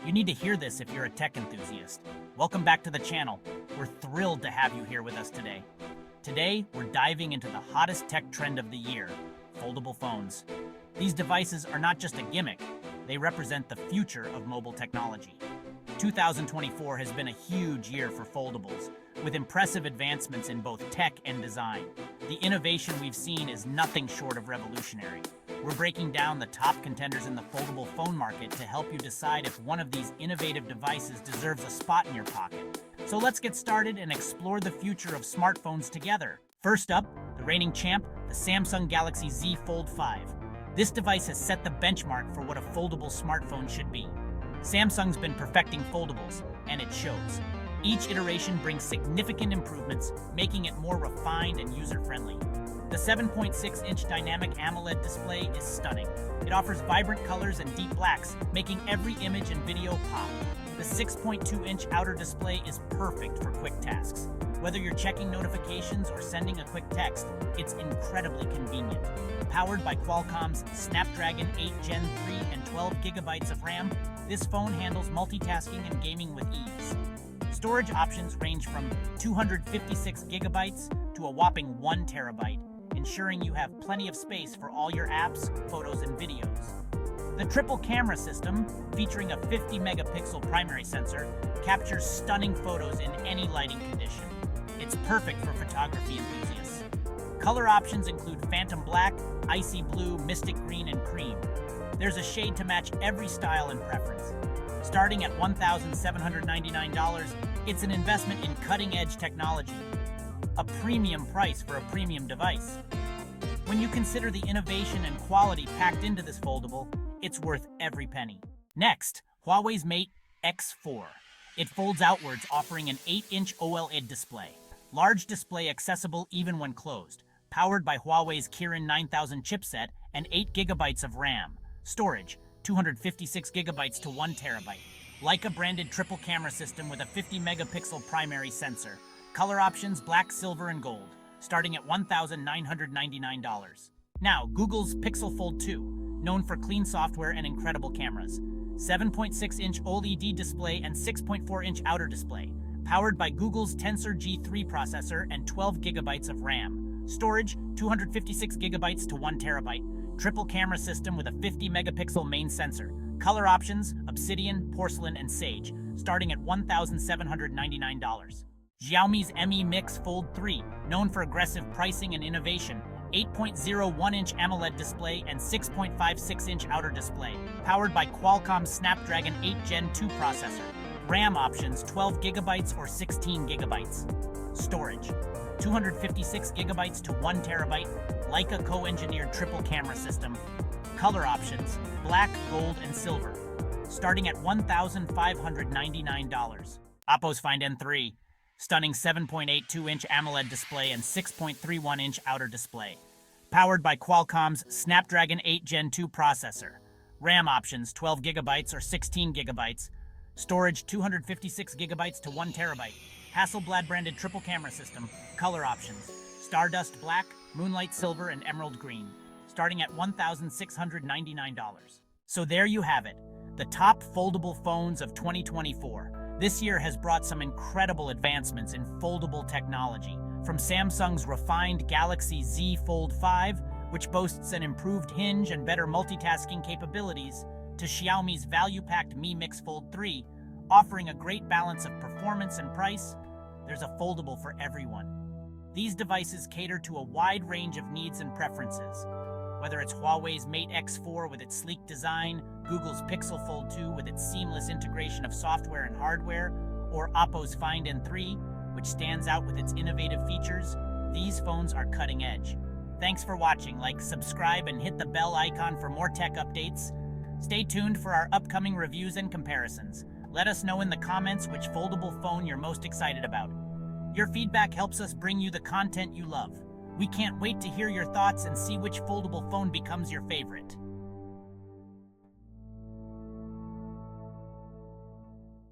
You need to hear this if you're a tech enthusiast. Welcome back to the channel. We're thrilled to have you here with us today. Today, we're diving into the hottest tech trend of the year, foldable phones. These devices are not just a gimmick, they represent the future of mobile technology. 2024 has been a huge year for foldables, with impressive advancements in both tech and design. The innovation we've seen is nothing short of revolutionary. We're breaking down the top contenders in the foldable phone market to help you decide if one of these innovative devices deserves a spot in your pocket. So let's get started and explore the future of smartphones together. First up, the reigning champ, the Samsung Galaxy Z Fold 5. This device has set the benchmark for what a foldable smartphone should be. Samsung's been perfecting foldables, and it shows. Each iteration brings significant improvements, making it more refined and user-friendly. The 7.6-inch Dynamic AMOLED display is stunning. It offers vibrant colors and deep blacks, making every image and video pop. The 6.2-inch outer display is perfect for quick tasks. Whether you're checking notifications or sending a quick text, it's incredibly convenient. Powered by Qualcomm's Snapdragon 8 Gen 3 and 12 GB of RAM, this phone handles multitasking and gaming with ease. Storage options range from 256 GB to a whopping 1 TB, ensuring you have plenty of space for all your apps, photos, and videos. The triple camera system, featuring a 50-megapixel primary sensor, captures stunning photos in any lighting condition. It's perfect for photography enthusiasts. Color options include phantom black, icy blue, mystic green, and cream. There's a shade to match every style and preference. Starting at $1,799, it's an investment in cutting-edge technology. A premium price for a premium device. When you consider the innovation and quality packed into this foldable, it's worth every penny. Next, Huawei's Mate X4. It folds outwards, offering an 8-inch OLED display. Large display accessible even when closed. Powered by Huawei's Kirin 9000 chipset and 8 GB of RAM. Storage, 256 GB to 1 TB. Leica branded triple camera system with a 50-megapixel primary sensor. Color options black, silver, and gold, starting at $1,999. Now, Google's Pixel Fold 2, known for clean software and incredible cameras. 7.6-inch OLED display and 6.4-inch outer display. Powered by Google's Tensor G3 processor and 12 GB of RAM. Storage, 256 GB to 1 TB. Triple camera system with a 50-megapixel main sensor. Color options, obsidian, porcelain, and sage, starting at $1,799. Xiaomi's Mi Mix Fold 3, known for aggressive pricing and innovation. 8.01-inch AMOLED display and 6.56-inch outer display. Powered by Qualcomm's Snapdragon 8 Gen 2 processor. RAM options 12 GB or 16 GB. Storage, 256 GB to 1 TB. Leica co-engineered triple camera system. Color options, black, gold, and silver. Starting at $1,599. Oppo's Find N3. Stunning 7.82-inch AMOLED display and 6.31-inch outer display. Powered by Qualcomm's Snapdragon 8 Gen 2 processor. RAM options 12 GB or 16 GB. Storage 256 GB to 1 TB. Hasselblad branded triple camera system. Color options, Stardust black, Moonlight silver, and Emerald green. Starting at $1,699. So there you have it, the top foldable phones of 2024. This year has brought some incredible advancements in foldable technology, from Samsung's refined Galaxy Z Fold 5, which boasts an improved hinge and better multitasking capabilities, to Xiaomi's value-packed Mi Mix Fold 3, offering a great balance of performance and price. There's a foldable for everyone. These devices cater to a wide range of needs and preferences. Whether it's Huawei's Mate X4 with its sleek design, Google's Pixel Fold 2 with its seamless integration of software and hardware, or Oppo's Find N3, which stands out with its innovative features, these phones are cutting edge. Thanks for watching. Like, subscribe, and hit the bell icon for more tech updates. Stay tuned for our upcoming reviews and comparisons. Let us know in the comments which foldable phone you're most excited about. Your feedback helps us bring you the content you love. We can't wait to hear your thoughts and see which foldable phone becomes your favorite.